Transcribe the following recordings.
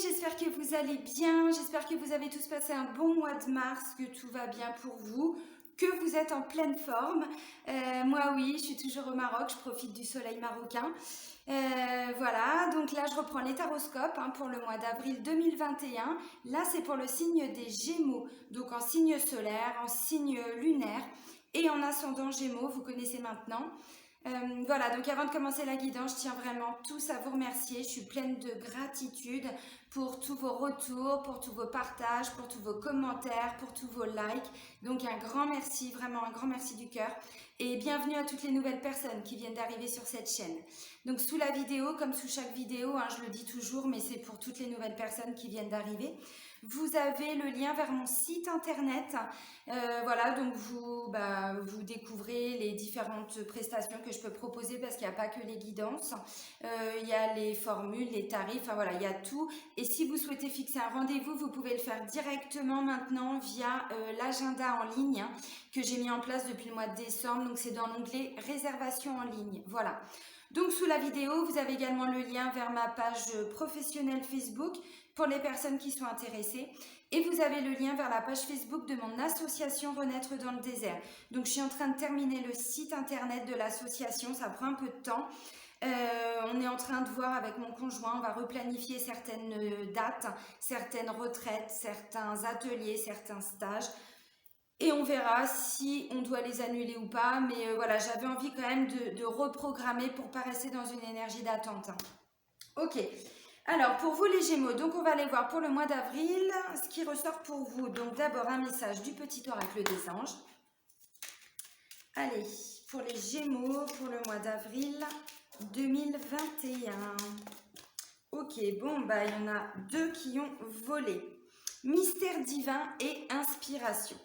j'espère que vous allez bien, j'espère que vous avez tous passé un bon mois de mars, que tout va bien pour vous, que vous êtes en pleine forme. Moi oui, je suis toujours au Maroc, je profite du soleil marocain. Voilà, donc là je reprends les taroscopes pour le mois d'avril 2021. Là c'est pour le signe des Gémeaux, donc en signe solaire, en signe lunaire et en ascendant Gémeaux, vous connaissez maintenant. Voilà, donc avant de commencer la guidance, je tiens vraiment tous à vous remercier. Je suis pleine de gratitude pour tous vos retours, pour tous vos partages, pour tous vos commentaires, pour tous vos likes. Donc un grand merci, vraiment un grand merci du cœur. Et bienvenue à toutes les nouvelles personnes qui viennent d'arriver sur cette chaîne. Donc sous la vidéo, comme sous chaque vidéo, je le dis toujours, mais c'est pour toutes les nouvelles personnes qui viennent d'arriver, vous avez le lien vers mon site internet. Voilà, donc vous découvrez les différentes prestations que je peux proposer parce qu'il n'y a pas que les guidances. Il y a les formules, les tarifs, enfin voilà, il y a tout. Et si vous souhaitez fixer un rendez-vous, vous pouvez le faire directement maintenant via l'agenda en ligne que j'ai mis en place depuis le mois de décembre. Donc c'est dans l'onglet réservation en ligne. Voilà. Donc sous la vidéo, vous avez également le lien vers ma page professionnelle Facebook pour les personnes qui sont intéressées. Et vous avez le lien vers la page Facebook de mon association Renaître dans le désert. Donc je suis en train de terminer le site internet de l'association, ça prend un peu de temps. On est en train de voir avec mon conjoint, on va replanifier certaines dates, certaines retraites, certains ateliers, certains stages. Et on verra si on doit les annuler ou pas. Mais voilà, j'avais envie quand même de reprogrammer pour ne pas rester dans une énergie d'attente. Ok. Alors, pour vous les Gémeaux, donc on va aller voir pour le mois d'avril ce qui ressort pour vous. Donc d'abord un message du petit oracle des anges. Allez, pour les Gémeaux, pour le mois d'avril 2021. Ok, bon, il y en a deux qui ont volé. Mystère divin et inspiration.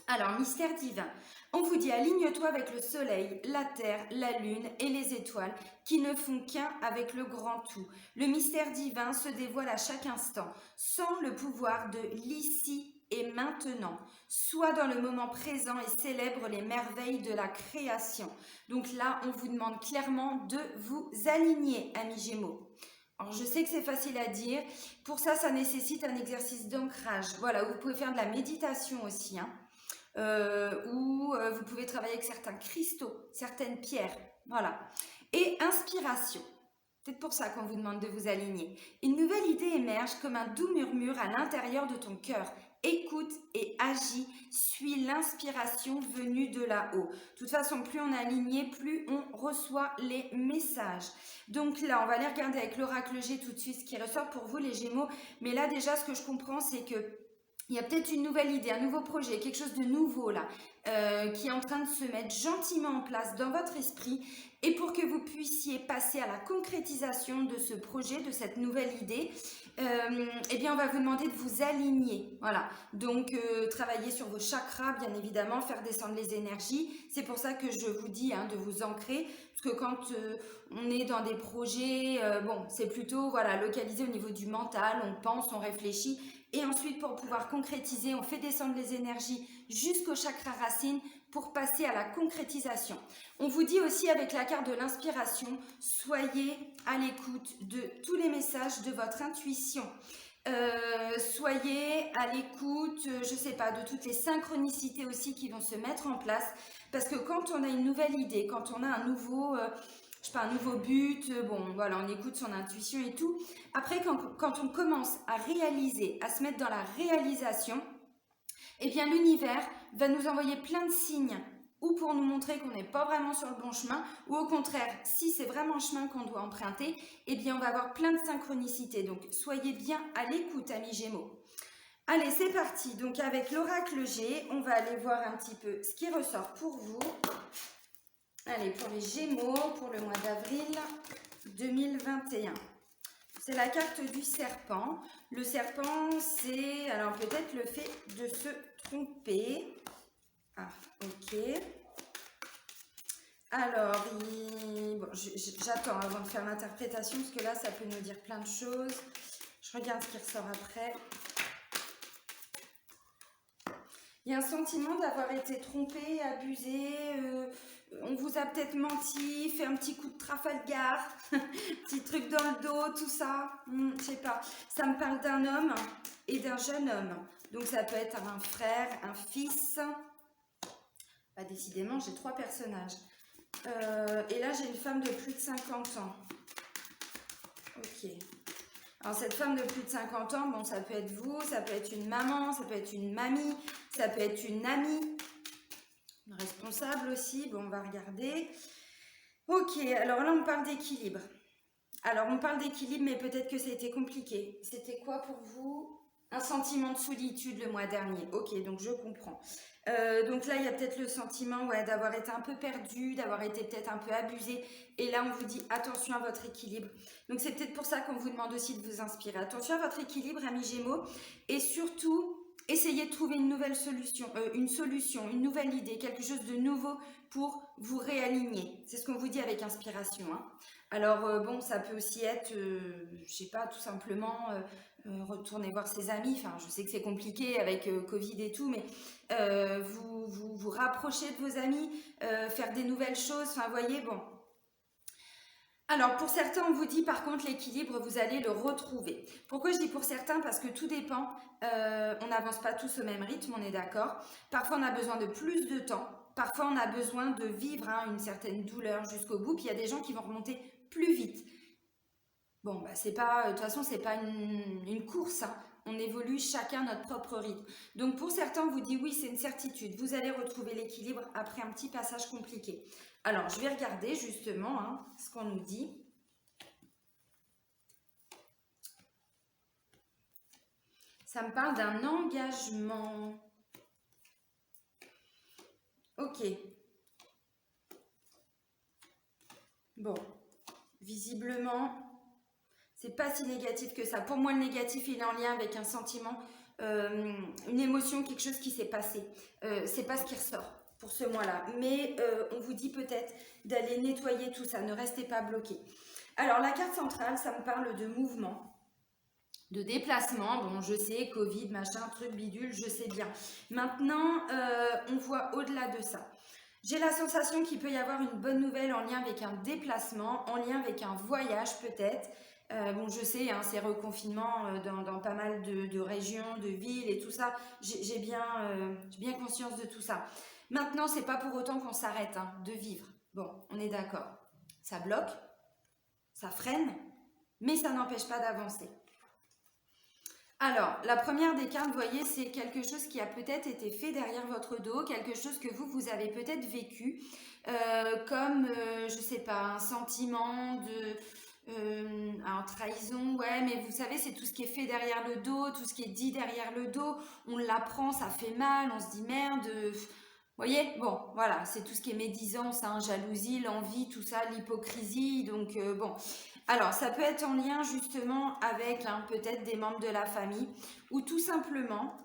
Alors, mystère divin, on vous dit aligne-toi avec le soleil, la terre, la lune et les étoiles qui ne font qu'un avec le grand tout. Le mystère divin se dévoile à chaque instant, sans le pouvoir de l'ici et maintenant. Sois dans le moment présent et célèbre les merveilles de la création. Donc là, on vous demande clairement de vous aligner, amis Gémeaux. Alors, je sais que c'est facile à dire. Pour ça, ça nécessite un exercice d'ancrage. Voilà, vous pouvez faire de la méditation aussi, ou vous pouvez travailler avec certains cristaux, certaines pierres, voilà. Et inspiration, c'est pour ça qu'on vous demande de vous aligner. Une nouvelle idée émerge comme un doux murmure à l'intérieur de ton cœur. Écoute et agis, suis l'inspiration venue de là-haut. De toute façon, plus on est aligné, plus on reçoit les messages. Donc là, on va aller regarder avec l'oracle G tout de suite ce qui ressort pour vous les Gémeaux. Mais là déjà, ce que je comprends, c'est que il y a peut-être une nouvelle idée, un nouveau projet, quelque chose de nouveau là, qui est en train de se mettre gentiment en place dans votre esprit. Et pour que vous puissiez passer à la concrétisation de ce projet, de cette nouvelle idée, eh bien on va vous demander de vous aligner. Voilà, donc travailler sur vos chakras, bien évidemment, faire descendre les énergies. C'est pour ça que je vous dis de vous ancrer. Parce que quand on est dans des projets, c'est plutôt localisé au niveau du mental, on pense, on réfléchit. Et ensuite, pour pouvoir concrétiser, on fait descendre les énergies jusqu'au chakra racine pour passer à la concrétisation. On vous dit aussi avec la carte de l'inspiration, soyez à l'écoute de tous les messages de votre intuition. Soyez à l'écoute, de toutes les synchronicités aussi qui vont se mettre en place. Parce que quand on a une nouvelle idée, quand on a un nouveau... un nouveau but, on écoute son intuition et tout. Après, quand on commence à réaliser, à se mettre dans la réalisation, eh bien l'univers va nous envoyer plein de signes, ou pour nous montrer qu'on n'est pas vraiment sur le bon chemin, ou au contraire, si c'est vraiment le chemin qu'on doit emprunter, eh bien on va avoir plein de synchronicités. Donc soyez bien à l'écoute, amis Gémeaux. Allez, c'est parti. Donc avec l'oracle G, on va aller voir un petit peu ce qui ressort pour vous. Allez, pour les Gémeaux, pour le mois d'avril 2021. C'est la carte du serpent. Le serpent, c'est alors peut-être le fait de se tromper. Ah, ok. Alors, j'attends avant de faire l'interprétation parce que là, ça peut nous dire plein de choses. Je regarde ce qui ressort après. Il y a un sentiment d'avoir été trompé, abusé, on vous a peut-être menti, fait un petit coup de Trafalgar, petit truc dans le dos, tout ça. Je sais pas. Ça me parle d'un homme et d'un jeune homme. Donc ça peut être un frère, un fils. Bah, décidément, j'ai 3 personnages. Et là, j'ai une femme de plus de 50 ans. Ok. Alors cette femme de plus de 50 ans, bon, ça peut être vous, ça peut être une maman, ça peut être une mamie, ça peut être une amie, une responsable aussi. Bon, on va regarder. Ok, alors là, on parle d'équilibre. Alors, on parle d'équilibre, mais peut-être que ça a été compliqué. C'était quoi pour vous? Un sentiment de solitude le mois dernier. Ok, donc je comprends. Donc là, il y a peut-être le sentiment d'avoir été un peu perdu, d'avoir été peut-être un peu abusé. Et là, on vous dit attention à votre équilibre. Donc c'est peut-être pour ça qu'on vous demande aussi de vous inspirer. Attention à votre équilibre, amis Gémeaux. Et surtout, essayez de trouver une nouvelle solution, une nouvelle idée, quelque chose de nouveau pour vous réaligner. C'est ce qu'on vous dit avec inspiration, hein. Alors bon, ça peut aussi être, je sais pas, tout simplement retourner voir ses amis. Enfin, je sais que c'est compliqué avec Covid et tout, mais vous rapprocher de vos amis, faire des nouvelles choses. Enfin, voyez, bon. Alors, pour certains, on vous dit par contre l'équilibre, vous allez le retrouver. Pourquoi je dis pour certains? Parce que tout dépend. On n'avance pas tous au même rythme, on est d'accord. Parfois, on a besoin de plus de temps. Parfois, on a besoin de vivre une certaine douleur jusqu'au bout. Puis, il y a des gens qui vont remonter plus vite. Bon, bah, c'est pas, de toute façon, c'est pas une course, hein. On évolue chacun notre propre rythme. Donc, pour certains, on vous dit oui, c'est une certitude. Vous allez retrouver l'équilibre après un petit passage compliqué. Alors, je vais regarder justement ce qu'on nous dit. Ça me parle d'un engagement. Ok. Bon, visiblement, c'est pas si négatif que ça. Pour moi, le négatif, il est en lien avec un sentiment, une émotion, quelque chose qui s'est passé. C'est pas ce qui ressort pour ce mois-là. Mais on vous dit peut-être d'aller nettoyer tout ça. Ne restez pas bloqué. Alors, la carte centrale, ça me parle de mouvement, de déplacement. Bon, je sais, Covid, machin, truc, bidule, je sais bien. Maintenant, on voit au-delà de ça. J'ai la sensation qu'il peut y avoir une bonne nouvelle en lien avec un déplacement, en lien avec un voyage peut-être. Bon, je sais, c'est reconfinement dans pas mal de régions, de villes et tout ça. J'ai bien conscience de tout ça. Maintenant, c'est pas pour autant qu'on s'arrête de vivre. Bon, on est d'accord. Ça bloque, ça freine, mais ça n'empêche pas d'avancer. Alors, la première des cartes, vous voyez, c'est quelque chose qui a peut-être été fait derrière votre dos, quelque chose que vous avez peut-être vécu, comme, je sais pas, un sentiment de trahison, ouais, mais vous savez, c'est tout ce qui est fait derrière le dos, tout ce qui est dit derrière le dos, on l'apprend, ça fait mal, on se dit merde, vous voyez, bon, voilà, c'est tout ce qui est médisance, jalousie, l'envie, tout ça, l'hypocrisie, donc bon. Alors, ça peut être en lien justement avec peut-être des membres de la famille ou tout simplement,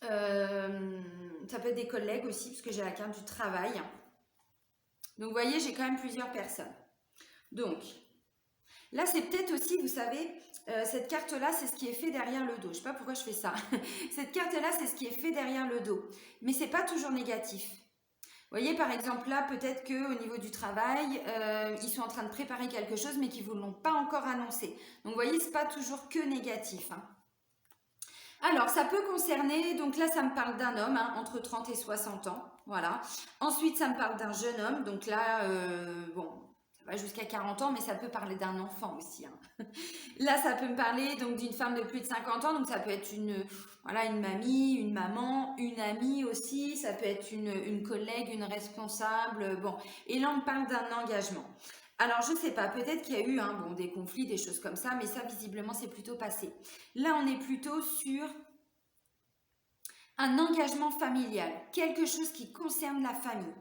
ça peut être des collègues aussi, parce que j'ai la carte du travail. Donc, vous voyez, j'ai quand même plusieurs personnes. Donc, là, c'est peut-être aussi, vous savez, cette carte-là, c'est ce qui est fait derrière le dos. Je ne sais pas pourquoi je fais ça. Cette carte-là, c'est ce qui est fait derrière le dos. Mais ce n'est pas toujours négatif. Vous voyez, par exemple, là, peut-être qu'au niveau du travail, ils sont en train de préparer quelque chose, mais qu'ils ne vous l'ont pas encore annoncé. Donc, vous voyez, ce n'est pas toujours que négatif. Alors, ça peut concerner, donc là, ça me parle d'un homme, entre 30 et 60 ans. Voilà. Ensuite, ça me parle d'un jeune homme. Donc là, bon, ça va jusqu'à 40 ans, mais ça peut parler d'un enfant aussi. Là, ça peut me parler donc d'une femme de plus de 50 ans. Donc, ça peut être une mamie, une maman, une amie aussi. Ça peut être une collègue, une responsable. Bon, et là, on me parle d'un engagement. Alors, je ne sais pas, peut-être qu'il y a eu des conflits, des choses comme ça, mais ça, visiblement, c'est plutôt passé. Là, on est plutôt sur un engagement familial, quelque chose qui concerne la famille.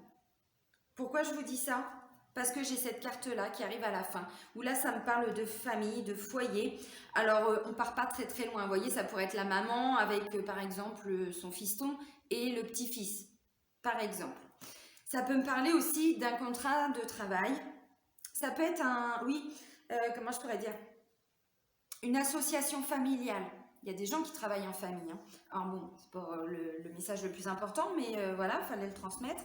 Pourquoi je vous dis ça? Parce que j'ai cette carte-là qui arrive à la fin, où là, ça me parle de famille, de foyer. Alors, on ne part pas très très loin. Vous voyez, ça pourrait être la maman avec, par exemple, son fiston et le petit-fils, par exemple. Ça peut me parler aussi d'un contrat de travail. Ça peut être comment je pourrais dire? Une association familiale. Il y a des gens qui travaillent en famille. Alors bon, c'est pas le message le plus important, mais voilà, il fallait le transmettre.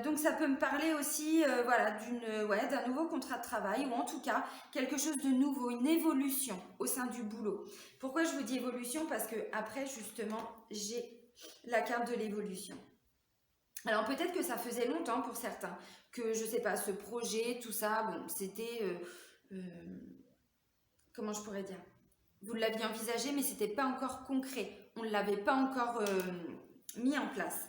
Donc ça peut me parler aussi voilà, d'un nouveau contrat de travail ou en tout cas quelque chose de nouveau, une évolution au sein du boulot. Pourquoi je vous dis évolution? Parce que après justement j'ai la carte de l'évolution. Alors peut-être que ça faisait longtemps pour certains que je sais pas ce projet, tout ça, bon c'était comment je pourrais dire? Vous l'aviez envisagé mais c'était pas encore concret. On ne l'avait pas encore mis en place.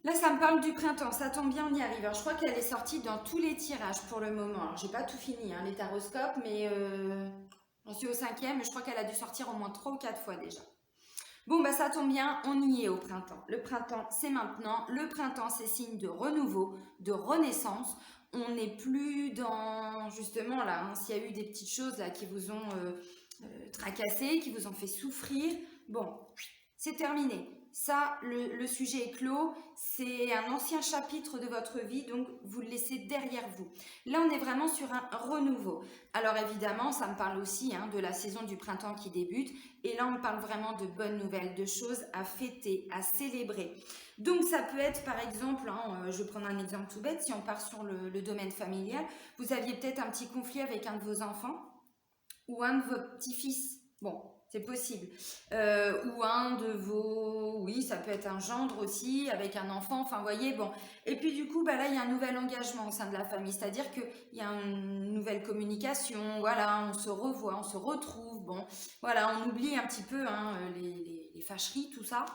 Là, ça me parle du printemps, ça tombe bien, on y arrive. Alors, je crois qu'elle est sortie dans tous les tirages pour le moment. Alors, j'ai pas tout fini, hein, les taroscopes, mais j'en suis au 5e, et je crois qu'elle a dû sortir au moins 3 ou 4 fois déjà. Bon, bah ça tombe bien, on y est au printemps. Le printemps, c'est maintenant. Le printemps, c'est signe de renouveau, de renaissance. On n'est plus dans, justement, là, hein, s'il y a eu des petites choses là qui vous ont tracassé, qui vous ont fait souffrir. Bon, c'est terminé. Ça, le sujet est clos. C'est un ancien chapitre de votre vie, donc vous le laissez derrière vous. Là, on est vraiment sur un renouveau. Alors évidemment, ça me parle aussi hein, de la saison du printemps qui débute. Et là, on parle vraiment de bonnes nouvelles, de choses à fêter, à célébrer. Donc ça peut être par exemple, hein, je vais prendre un exemple tout bête, si on part sur le domaine familial, vous aviez peut-être un petit conflit avec un de vos enfants ou un de vos petits-fils. Bon, c'est possible. Ou un de vos... Oui, ça peut être un gendre aussi, avec un enfant, enfin, vous voyez, bon. Et puis, du coup, bah, là, il y a un nouvel engagement au sein de la famille, c'est-à-dire qu'il y a une nouvelle communication, voilà, on se revoit, on se retrouve, bon. Voilà, on oublie un petit peu hein, les fâcheries, tout ça.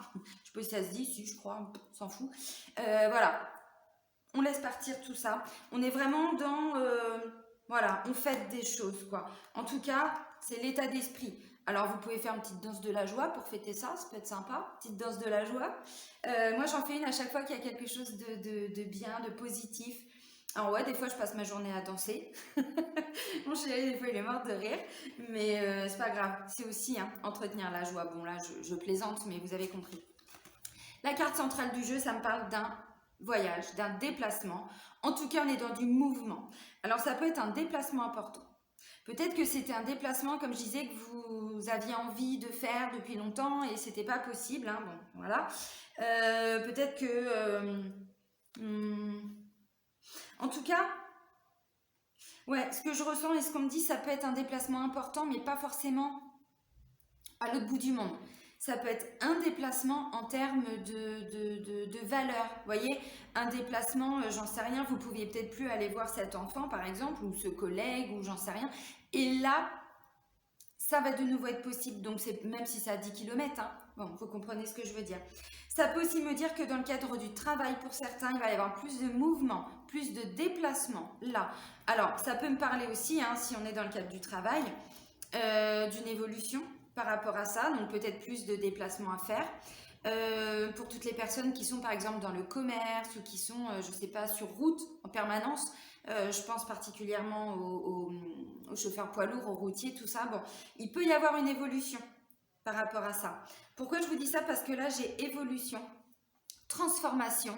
Je sais pas si ça se dit, si, je crois, on s'en fout. Voilà, on laisse partir tout ça. On est vraiment dans... voilà, on fête des choses, quoi. En tout cas, c'est l'état d'esprit. Alors, vous pouvez faire une petite danse de la joie pour fêter ça, ça peut être sympa. Petite danse de la joie. Moi, j'en fais une à chaque fois qu'il y a quelque chose de bien, de positif. Alors ouais, des fois, je passe ma journée à danser. Mon chéri, des fois, il est mort de rire. Mais c'est pas grave. C'est aussi hein, entretenir la joie. Bon, là, je plaisante, mais vous avez compris. La carte centrale du jeu, ça me parle d'un voyage, d'un déplacement. En tout cas, on est dans du mouvement. Alors, ça peut être un déplacement important. Peut-être que c'était un déplacement, comme je disais, que vous aviez envie de faire depuis longtemps et c'était pas possible. Hein, bon, voilà. Peut-être que... en tout cas, ouais, ce que je ressens et ce qu'on me dit, ça peut être un déplacement important, mais pas forcément à l'autre bout du monde. Ça peut être un déplacement en termes de valeur. Vous voyez, un déplacement, j'en sais rien, vous pouviez peut-être plus aller voir cet enfant, par exemple, ou ce collègue, ou j'en sais rien. Et là, ça va de nouveau être possible. Donc, c'est même si c'est à 10 km, hein. Bon, vous comprenez ce que je veux dire. Ça peut aussi me dire que dans le cadre du travail, pour certains, il va y avoir plus de mouvement, plus de déplacement, là. Alors, ça peut me parler aussi, hein, si on est dans le cadre du travail, d'une évolution par rapport à ça, donc peut-être plus de déplacements à faire. Pour toutes les personnes qui sont par exemple dans le commerce ou qui sont, je ne sais pas, sur route en permanence, je pense particulièrement aux chauffeurs poids lourds, aux routiers, tout ça. Bon, il peut y avoir une évolution par rapport à ça. Pourquoi je vous dis ça? Parce que là, j'ai évolution, transformation.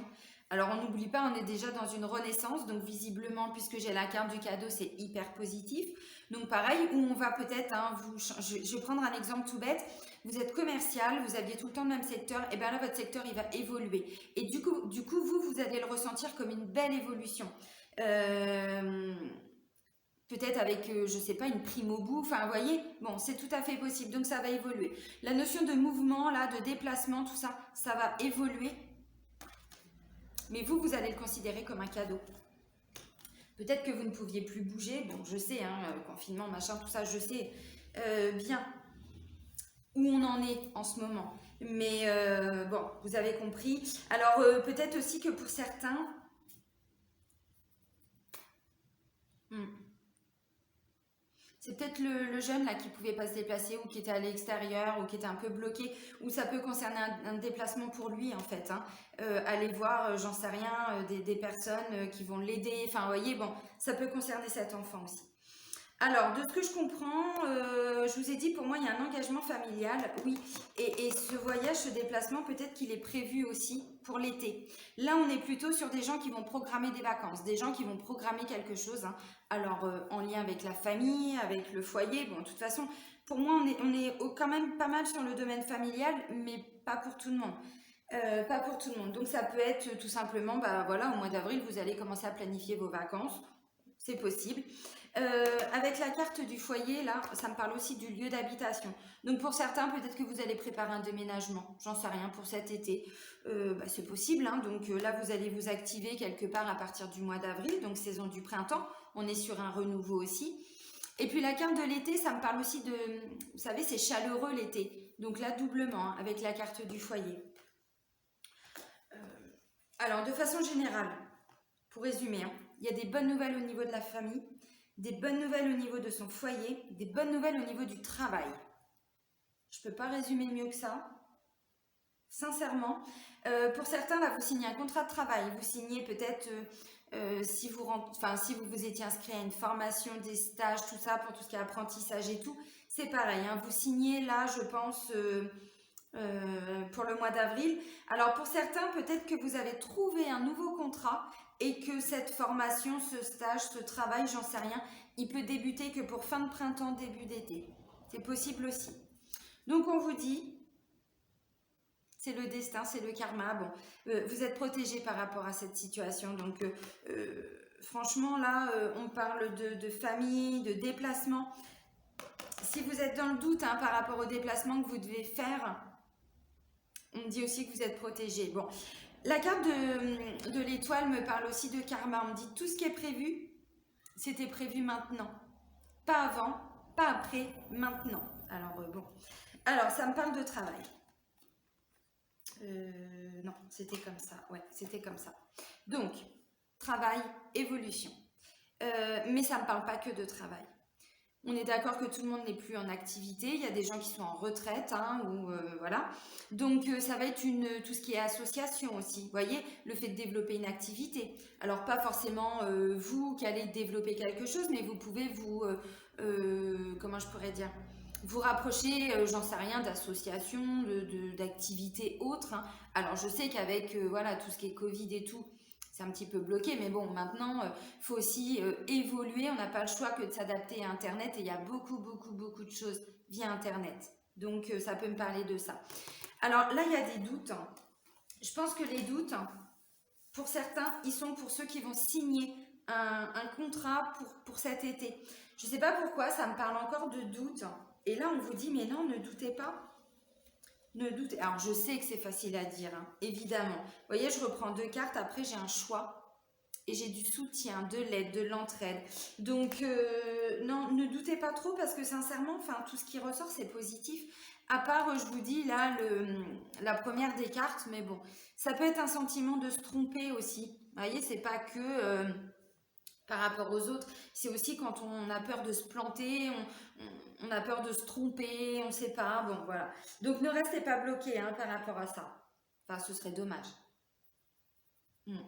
Alors, on n'oublie pas, on est déjà dans une renaissance, donc visiblement, puisque j'ai la carte du cadeau, c'est hyper positif. Donc, pareil, où on va peut-être, hein, je vais prendre un exemple tout bête, vous êtes commercial, vous aviez tout le temps le même secteur, et bien là, votre secteur, il va évoluer. Et du coup, vous allez le ressentir comme une belle évolution. Peut-être avec, je sais pas, une prime au bout, enfin, vous voyez, bon, c'est tout à fait possible, donc ça va évoluer. La notion de mouvement, là, de déplacement, tout ça, ça va évoluer. Mais vous allez le considérer comme un cadeau. Peut-être que vous ne pouviez plus bouger. Bon, je sais, hein, confinement, machin, tout ça, je sais bien où on en est en ce moment. Mais bon, vous avez compris. Alors, peut-être aussi que pour certains... C'est peut-être le jeune là qui pouvait pas se déplacer ou qui était à l'extérieur ou qui était un peu bloqué, ou ça peut concerner un déplacement pour lui en fait. Hein. Aller voir, j'en sais rien, des personnes qui vont l'aider. Enfin, vous voyez, bon, ça peut concerner cet enfant aussi. Alors, de ce que je comprends, je vous ai dit, pour moi, il y a un engagement familial, oui. Et ce voyage, ce déplacement, peut-être qu'il est prévu aussi pour l'été. Là, on est plutôt sur des gens qui vont programmer des vacances, des gens qui vont programmer quelque chose. Hein. Alors, en lien avec la famille, avec le foyer. Bon, de toute façon, pour moi, on est quand même pas mal sur le domaine familial, mais pas pour tout le monde. Pas pour tout le monde. Donc ça peut être tout simplement, bah voilà, au mois d'avril, vous allez commencer à planifier vos vacances. C'est possible. Avec la carte du foyer, là, ça me parle aussi du lieu d'habitation. Donc pour certains, peut-être que vous allez préparer un déménagement. J'en sais rien pour cet été. Bah, c'est possible, hein. Donc là, vous allez vous activer quelque part à partir du mois d'avril, donc saison du printemps. On est sur un renouveau aussi. Et puis la carte de l'été, ça me parle aussi de, vous savez, c'est chaleureux l'été. Donc là, doublement, hein, avec la carte du foyer. Alors, de façon générale, pour résumer, hein, il y a des bonnes nouvelles au niveau de la famille, des bonnes nouvelles au niveau de son foyer, des bonnes nouvelles au niveau du travail. Je ne peux pas résumer mieux que ça, sincèrement. Pour certains, là, vous signez un contrat de travail, vous signez peut-être si si vous vous étiez inscrit à une formation, des stages, tout ça, pour tout ce qui est apprentissage et tout, c'est pareil, hein, vous signez là, je pense, pour le mois d'avril. Alors pour certains, peut-être que vous avez trouvé un nouveau contrat et que cette formation, ce stage, ce travail, j'en sais rien, il peut débuter que pour fin de printemps, début d'été. C'est possible aussi. Donc on vous dit, c'est le destin, c'est le karma. Bon, vous êtes protégé par rapport à cette situation. Donc franchement, là, on parle de famille, de déplacement. Si vous êtes dans le doute hein, par rapport au déplacement que vous devez faire, on me dit aussi que vous êtes protégé. Bon, la carte de l'étoile me parle aussi de karma. On me dit tout ce qui est prévu, c'était prévu maintenant. Pas avant, pas après, maintenant. Alors bon. Alors, ça me parle de travail. Non, c'était comme ça. Ouais, c'était comme ça. Donc, travail, évolution. Mais ça ne me parle pas que de travail. On est d'accord que tout le monde n'est plus en activité. Il y a des gens qui sont en retraite, hein, ou voilà. Donc ça va être tout ce qui est association aussi. Vous voyez, le fait de développer une activité. Alors pas forcément vous qui allez développer quelque chose, mais vous pouvez vous, comment je pourrais dire, vous rapprocher, j'en sais rien, d'associations, d'activités autres, hein. Alors je sais qu'avec voilà tout ce qui est Covid et tout, c'est un petit peu bloqué, mais bon, maintenant, il faut aussi évoluer. On n'a pas le choix que de s'adapter à Internet et il y a beaucoup, beaucoup, beaucoup de choses via Internet. Donc, ça peut me parler de ça. Alors là, il y a des doutes, hein. Je pense que les doutes, hein, pour certains, ils sont pour ceux qui vont signer un contrat pour cet été. Je ne sais pas pourquoi, ça me parle encore de doutes. Et là, on vous dit, mais non, ne doutez pas. Ne doutez. Alors, je sais que c'est facile à dire, hein, évidemment. Vous voyez, je reprends deux cartes. Après, j'ai un choix et j'ai du soutien, de l'aide, de l'entraide. Donc, non, ne doutez pas trop parce que sincèrement, enfin, tout ce qui ressort, c'est positif. À part, je vous dis là, la première des cartes, mais bon, ça peut être un sentiment de se tromper aussi. Vous voyez, c'est pas que par rapport aux autres, c'est aussi quand on a peur de se planter, on a peur de se tromper, on ne sait pas. Bon, voilà. Donc, ne restez pas bloqué hein, par rapport à ça. Enfin, ce serait dommage. Hmm.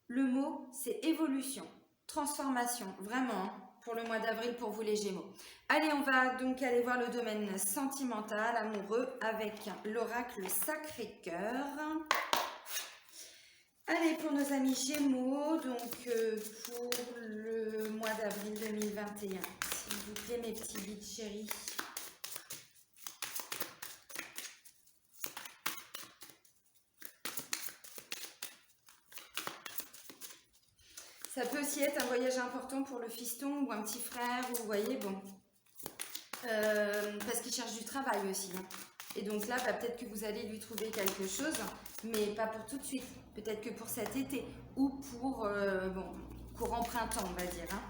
Le mot, c'est évolution, transformation, vraiment, hein, pour le mois d'avril pour vous les Gémeaux. Allez, on va donc aller voir le domaine sentimental, amoureux, avec l'oracle Sacré-Cœur. Allez, pour nos amis Gémeaux, donc pour le mois d'avril 2021. S'il vous plaît, mes petits bites chéris. Ça peut aussi être un voyage important pour le fiston ou un petit frère, ou vous voyez, bon. Parce qu'il cherche du travail aussi. Hein. Et donc là, bah, peut-être que vous allez lui trouver quelque chose, mais pas pour tout de suite. Peut-être que pour cet été ou pour bon, courant printemps, on va dire. Hein.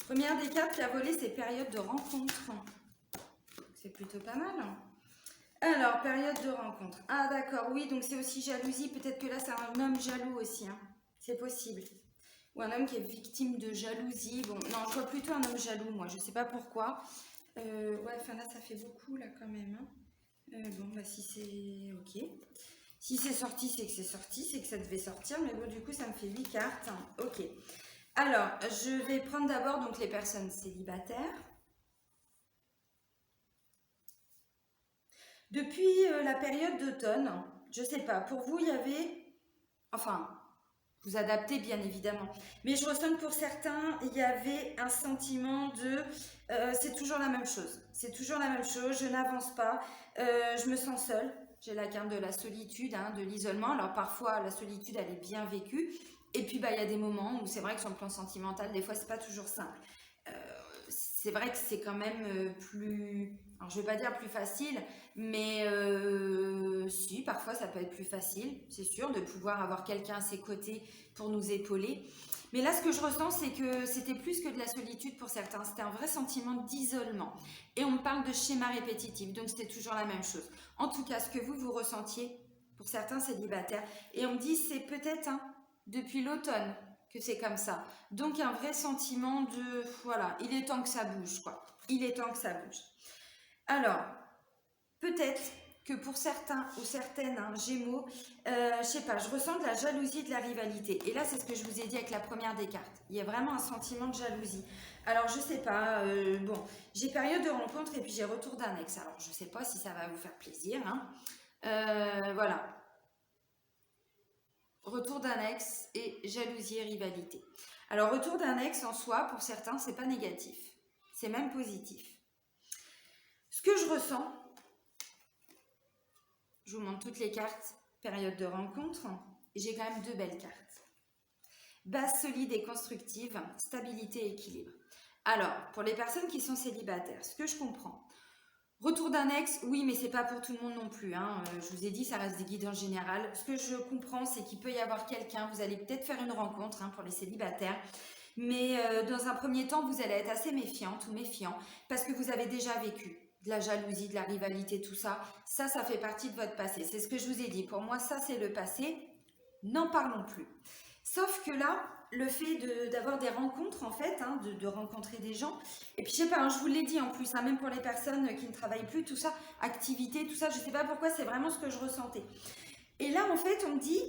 Première des cartes qui a volé, c'est période de rencontre. C'est plutôt pas mal. Alors, période de rencontre. Ah d'accord, oui, donc c'est aussi jalousie. Peut-être que là, c'est un homme jaloux aussi. Hein. C'est possible. Ou un homme qui est victime de jalousie. Bon, non, je vois plutôt un homme jaloux, moi. Je sais pas pourquoi. Ouais, enfin là, ça fait beaucoup, là, quand même. Hein. Bon, bah si c'est... Ok. Si c'est sorti, c'est que c'est sorti. C'est que ça devait sortir. Mais bon, du coup, ça me fait 8 cartes. Ok. Alors, je vais prendre d'abord donc les personnes célibataires. Depuis la période d'automne, je sais pas, pour vous, il y avait... Enfin, vous adaptez bien évidemment. Mais je ressens que pour certains, il y avait un sentiment de c'est toujours la même chose. C'est toujours la même chose, je n'avance pas, je me sens seule. J'ai la carte de la solitude, hein, de l'isolement. Alors parfois, la solitude, elle est bien vécue. Et puis, bah, il y a des moments où c'est vrai que sur le plan sentimental, des fois, c'est pas toujours simple. Euh, c'est vrai que c'est quand même plus... Alors, je vais pas dire plus facile, mais si, parfois, ça peut être plus facile, c'est sûr, de pouvoir avoir quelqu'un à ses côtés pour nous épauler. Mais là, ce que je ressens, c'est que c'était plus que de la solitude pour certains. C'était un vrai sentiment d'isolement. Et on me parle de schéma répétitif, donc c'était toujours la même chose. En tout cas, ce que vous ressentiez pour certains célibataires. Et on me dit, c'est peut-être hein, depuis l'automne que c'est comme ça. Donc un vrai sentiment de, voilà, il est temps que ça bouge, quoi. Il est temps que ça bouge. Alors, peut-être que pour certains ou certaines hein, Gémeaux, je sais pas, je ressens de la jalousie, de la rivalité. Et là, c'est ce que je vous ai dit avec la première des cartes. Il y a vraiment un sentiment de jalousie. Alors, je sais pas, bon, j'ai période de rencontre et puis j'ai retour d'un ex. Alors, je sais pas si ça va vous faire plaisir. Hein. Voilà. Retour d'un ex et jalousie et rivalité. Alors, retour d'un ex en soi, pour certains, c'est pas négatif. C'est même positif. Ce que je ressens, je vous montre toutes les cartes, période de rencontre, et j'ai quand même deux belles cartes. Base solide et constructive, stabilité et équilibre. Alors, pour les personnes qui sont célibataires, ce que je comprends, retour d'un ex, oui, mais c'est pas pour tout le monde non plus. Hein. Je vous ai dit, ça reste des guides en général. Ce que je comprends, c'est qu'il peut y avoir quelqu'un, vous allez peut-être faire une rencontre hein, pour les célibataires, mais dans un premier temps, vous allez être assez méfiante ou méfiant parce que vous avez déjà vécu de la jalousie, de la rivalité, tout ça. Ça fait partie de votre passé. C'est ce que je vous ai dit. Pour moi, ça, c'est le passé. N'en parlons plus. Sauf que là, le fait d'avoir des rencontres, en fait, hein, de rencontrer des gens, et puis je sais pas, hein, je vous l'ai dit en plus, hein, même pour les personnes qui ne travaillent plus, tout ça, activité, tout ça, je sais pas pourquoi, c'est vraiment ce que je ressentais. Et là, en fait, on me dit,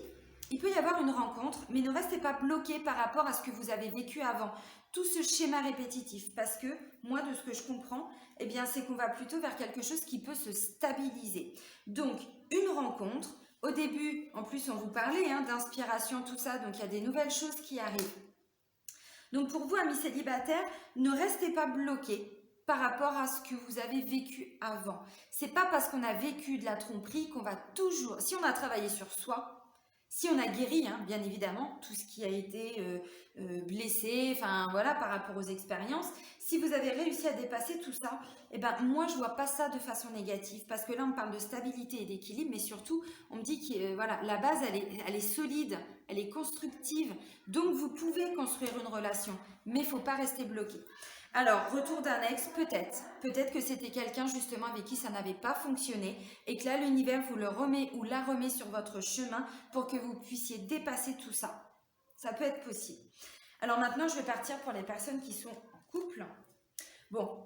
il peut y avoir une rencontre, mais ne restez pas bloqué par rapport à ce que vous avez vécu avant. Tout ce schéma répétitif, parce que moi, de ce que je comprends, eh bien, c'est qu'on va plutôt vers quelque chose qui peut se stabiliser. Donc, une rencontre, au début, en plus, on vous parlait hein, d'inspiration, tout ça, donc il y a des nouvelles choses qui arrivent. Donc, pour vous, amis célibataires, ne restez pas bloqués par rapport à ce que vous avez vécu avant. C'est pas parce qu'on a vécu de la tromperie qu'on va toujours... Si on a travaillé sur soi, si on a guéri, hein, bien évidemment, tout ce qui a été blessé, enfin voilà, par rapport aux expériences, si vous avez réussi à dépasser tout ça, eh ben moi je vois pas ça de façon négative, parce que là on parle de stabilité et d'équilibre, mais surtout on me dit que voilà, la base elle est solide, elle est constructive, donc vous pouvez construire une relation, mais il faut pas rester bloqué. Alors, retour d'un ex, peut-être. Peut-être que c'était quelqu'un justement avec qui ça n'avait pas fonctionné et que là, l'univers vous le remet ou la remet sur votre chemin pour que vous puissiez dépasser tout ça. Ça peut être possible. Alors maintenant, je vais partir pour les personnes qui sont en couple. Bon,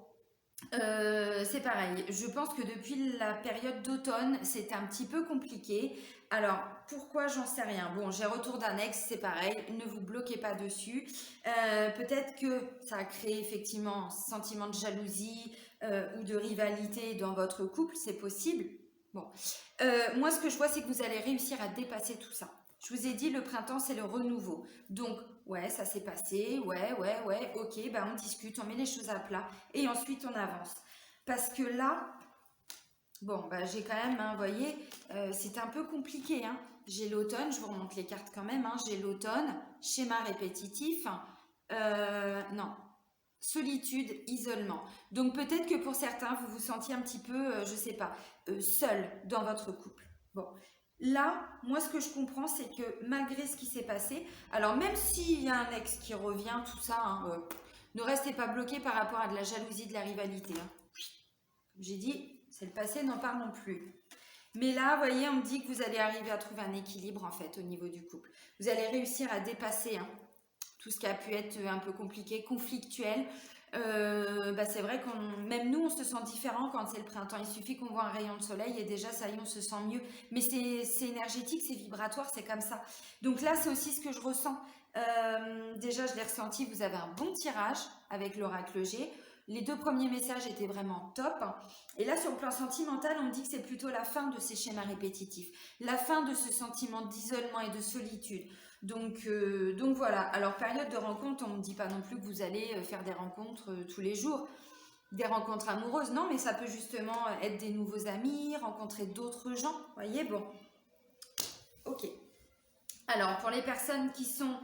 c'est pareil. Je pense que depuis la période d'automne, c'était un petit peu compliqué. Alors, pourquoi j'en sais rien. Bon, j'ai retour d'un ex, c'est pareil. Ne vous bloquez pas dessus. Peut-être que ça a créé effectivement un sentiment de jalousie ou de rivalité dans votre couple, c'est possible. Bon, moi ce que je vois, c'est que vous allez réussir à dépasser tout ça. Je vous ai dit, le printemps, c'est le renouveau. Donc, ouais, ça s'est passé, ouais, ok, bah on discute, on met les choses à plat et ensuite on avance. Parce que là, bon, bah j'ai quand même, hein, vous voyez, c'est un peu compliqué. Hein. J'ai l'automne, je vous remonte les cartes quand même, hein, j'ai l'automne, schéma répétitif, non, solitude, isolement. Donc peut-être que pour certains, vous vous sentiez un petit peu, je sais pas, seul dans votre couple. Bon, là, moi ce que je comprends, c'est que malgré ce qui s'est passé, alors même s'il y a un ex qui revient, tout ça, hein, ne restez pas bloqué par rapport à de la jalousie, de la rivalité. Hein. Comme j'ai dit, c'est le passé, n'en parlons plus. Mais là, vous voyez, on me dit que vous allez arriver à trouver un équilibre en fait au niveau du couple. Vous allez réussir à dépasser hein, tout ce qui a pu être un peu compliqué, conflictuel. Bah c'est vrai qu'on, même nous, on se sent différent quand c'est le printemps. Il suffit qu'on voit un rayon de soleil et déjà, ça y est, on se sent mieux. Mais c'est énergétique, c'est vibratoire, c'est comme ça. Donc là, c'est aussi ce que je ressens. Déjà, je l'ai ressenti, vous avez un bon tirage avec l'oracle G. Les deux premiers messages étaient vraiment top. Et là, sur le plan sentimental, on me dit que c'est plutôt la fin de ces schémas répétitifs. La fin de ce sentiment d'isolement et de solitude. Donc voilà. Alors, période de rencontre, on ne dit pas non plus que vous allez faire des rencontres tous les jours, des rencontres amoureuses, non, mais ça peut justement être des nouveaux amis, rencontrer d'autres gens, voyez, bon, ok. Alors, pour les personnes qui sont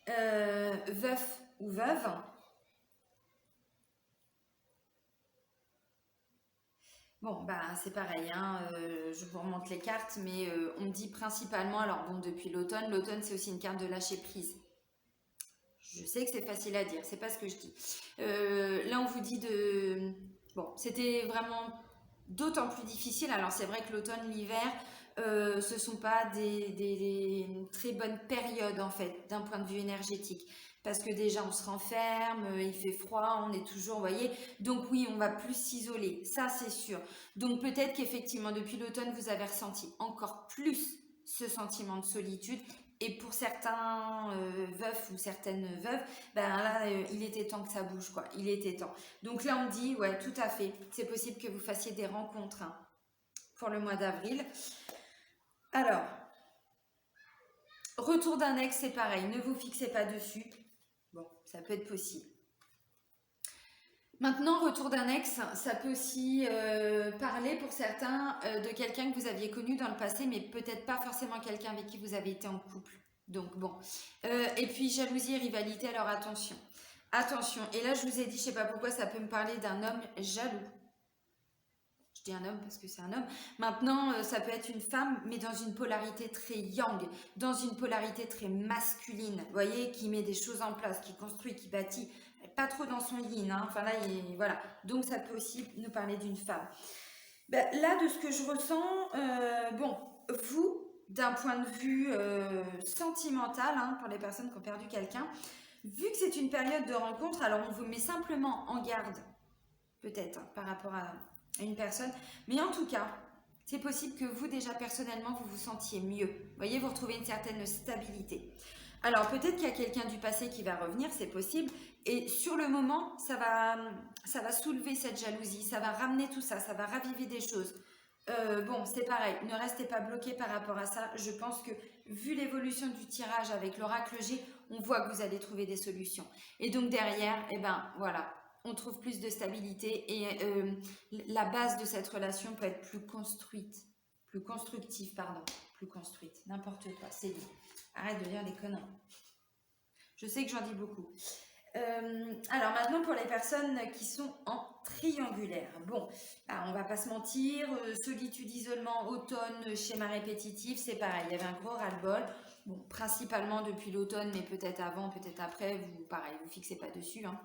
veufs ou veuves, bon, bah, c'est pareil, hein, je vous remonte les cartes, mais on me dit principalement, alors bon, depuis l'automne c'est aussi une carte de lâcher prise. Je sais que c'est facile à dire, c'est pas ce que je dis. Là, on vous dit de... Bon, c'était vraiment d'autant plus difficile. Alors, c'est vrai que l'automne, l'hiver, ce sont pas des très bonnes périodes, en fait, d'un point de vue énergétique. Parce que déjà, on se renferme, il fait froid, on est toujours, vous voyez. Donc oui, on va plus s'isoler, ça c'est sûr. Donc peut-être qu'effectivement, depuis l'automne, vous avez ressenti encore plus ce sentiment de solitude. Et pour certains veufs ou certaines veuves, ben là, il était temps que ça bouge, quoi. Il était temps. Donc là, on dit, ouais, tout à fait. C'est possible que vous fassiez des rencontres hein, pour le mois d'avril. Alors, retour d'un ex, c'est pareil. Ne vous fixez pas dessus. Bon, ça peut être possible. Maintenant, retour d'un ex, ça peut aussi parler pour certains de quelqu'un que vous aviez connu dans le passé, mais peut-être pas forcément quelqu'un avec qui vous avez été en couple. Donc bon. Et puis jalousie et rivalité, alors attention. Attention. Et là, je vous ai dit, je sais pas pourquoi, ça peut me parler d'un homme jaloux. Je dis un homme parce que c'est un homme. Maintenant, ça peut être une femme, mais dans une polarité très yang, dans une polarité très masculine. Vous voyez, qui met des choses en place, qui construit, qui bâtit. Pas trop dans son yin. Hein. Enfin là, voilà. Donc ça peut aussi nous parler d'une femme. Ben, là, de ce que je ressens, bon, vous, d'un point de vue sentimental, hein, pour les personnes qui ont perdu quelqu'un, vu que c'est une période de rencontre, alors on vous met simplement en garde, peut-être, hein, par rapport à une personne, mais en tout cas, c'est possible que vous, déjà personnellement, vous vous sentiez mieux. Vous voyez, vous retrouvez une certaine stabilité. Alors peut-être qu'il y a quelqu'un du passé qui va revenir, c'est possible, et sur le moment, ça va soulever cette jalousie, ça va ramener tout ça, ça va raviver des choses. Bon, c'est pareil, ne restez pas bloqué par rapport à ça. Je pense que vu l'évolution du tirage avec l'oracle G, on voit que vous allez trouver des solutions. Et donc derrière, eh ben voilà, on trouve plus de stabilité et la base de cette relation peut être plus construite, plus constructive, pardon, plus construite, n'importe quoi, c'est dit. Arrête de dire des conneries. Je sais que j'en dis beaucoup. Alors maintenant pour les personnes qui sont en triangulaire. Bon, on va pas se mentir, solitude, isolement, automne, schéma répétitif, c'est pareil, il y avait un gros ras-le-bol. Bon, principalement depuis l'automne, mais peut-être avant, peut-être après, vous pareil, vous fixez pas dessus. Hein.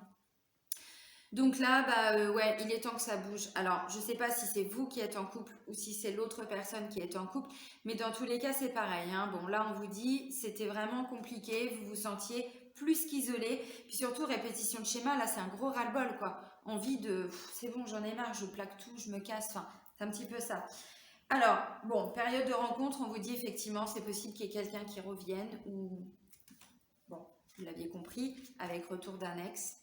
Donc là, ouais, il est temps que ça bouge. Alors, je sais pas si c'est vous qui êtes en couple ou si c'est l'autre personne qui est en couple, mais dans tous les cas, c'est pareil. Hein. Bon, là, on vous dit, c'était vraiment compliqué, vous vous sentiez plus qu'isolé, puis surtout répétition de schéma, là, c'est un gros ras-le-bol, quoi. Envie de, c'est bon, j'en ai marre, je plaque tout, je me casse, enfin, c'est un petit peu ça. Alors, bon, période de rencontre, on vous dit effectivement, c'est possible qu'il y ait quelqu'un qui revienne ou, bon, vous l'aviez compris, avec retour d'un ex.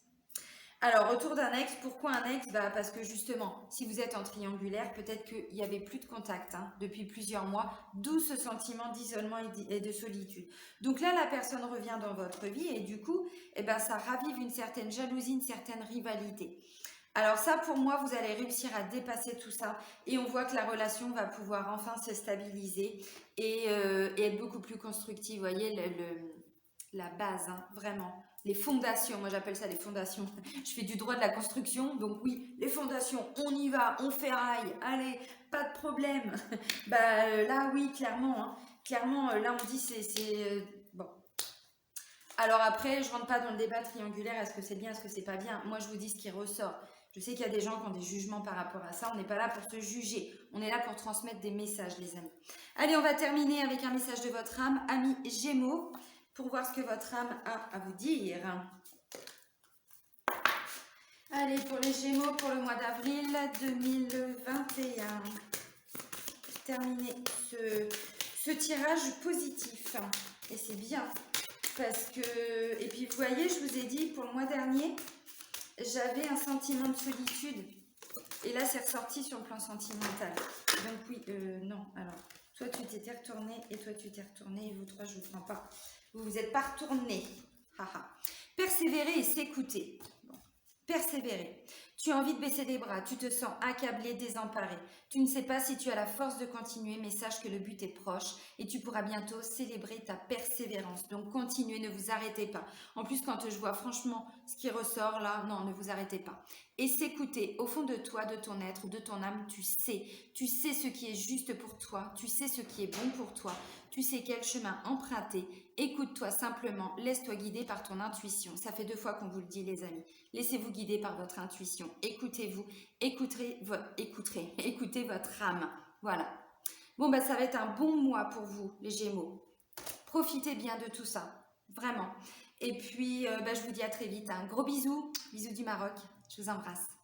Alors, retour d'un ex, pourquoi un ex? Parce que justement, si vous êtes en triangulaire, peut-être qu'il n'y avait plus de contact hein, depuis plusieurs mois, d'où ce sentiment d'isolement et de solitude. Donc là, la personne revient dans votre vie et du coup, eh ben, ça ravive une certaine jalousie, une certaine rivalité. Alors ça, pour moi, vous allez réussir à dépasser tout ça et on voit que la relation va pouvoir enfin se stabiliser et être beaucoup plus constructive. Vous voyez, la base, hein, vraiment. Les fondations, moi j'appelle ça les fondations. Je fais du droit de la construction, donc oui, les fondations, on y va, on ferraille, allez, pas de problème. Là, oui, clairement, hein, clairement, là on dit c'est bon. Alors après, je rentre pas dans le débat triangulaire, est-ce que c'est bien, est-ce que c'est pas bien. Moi, je vous dis ce qui ressort. Je sais qu'il y a des gens qui ont des jugements par rapport à ça. On n'est pas là pour se juger. On est là pour transmettre des messages, les amis. Allez, on va terminer avec un message de votre âme, amis Gémeaux, pour voir ce que votre âme a à vous dire. Allez, pour les Gémeaux, pour le mois d'avril 2021. Terminer ce tirage positif. Et c'est bien. Parce que, et puis vous voyez, je vous ai dit, pour le mois dernier, j'avais un sentiment de solitude. Et là, c'est ressorti sur le plan sentimental. Donc oui, non. Alors, toi, tu t'étais retourné et toi, tu t'es retourné. Et vous trois, je ne vous prends pas. Vous vous êtes pas retourné. Persévérer et s'écouter. Bon. Persévérer. Tu as envie de baisser les bras, tu te sens accablé, désemparé. Tu ne sais pas si tu as la force de continuer, mais sache que le but est proche et tu pourras bientôt célébrer ta persévérance. Donc continuez, ne vous arrêtez pas. En plus, quand je vois franchement ce qui ressort là, non, ne vous arrêtez pas. Et s'écouter, au fond de toi, de ton être, de ton âme, tu sais ce qui est juste pour toi, tu sais ce qui est bon pour toi, tu sais quel chemin emprunter. Écoute-toi simplement, laisse-toi guider par ton intuition. Ça fait 2 fois qu'on vous le dit les amis. Laissez-vous guider par votre intuition. Écoutez-vous, écoutez votre âme. Voilà. Bon, bah, ça va être un bon mois pour vous, les Gémeaux. Profitez bien de tout ça, vraiment. Et puis, je vous dis à très vite. Un gros bisou, bisous du Maroc. Je vous embrasse.